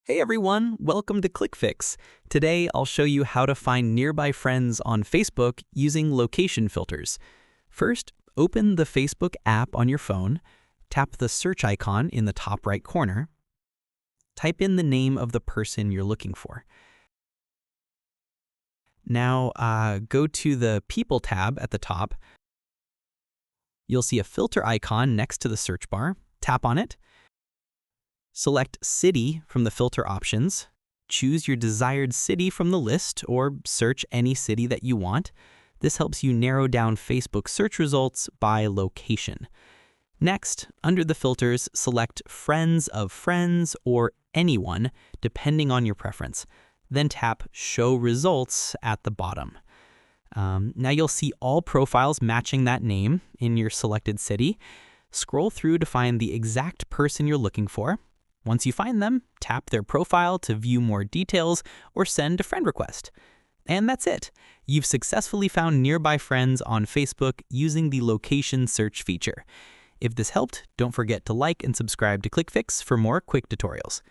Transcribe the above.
Hey everyone, welcome to ClickFix. Today I'll show you how to find nearby friends on Facebook using location filters. First, open the Facebook app on your phone, tap the search icon in the top right corner, type in the name of the person you're looking for. Now go to the People tab at the top. You'll see a filter icon next to the search bar. Tap on it. Select City from the filter options. Choose your desired city from the list or search any city that you want. This helps you narrow down Facebook search results by location. Next, under the filters, select Friends of Friends or Anyone, depending on your preference. Then tap Show Results at the bottom. Now you'll see all profiles matching that name in your selected city. Scroll through to find the exact person you're looking for. Once you find them, tap their profile to view more details or send a friend request. And that's it. You've successfully found nearby friends on Facebook using the location search feature. If this helped, don't forget to like and subscribe to ClickFix for more quick tutorials.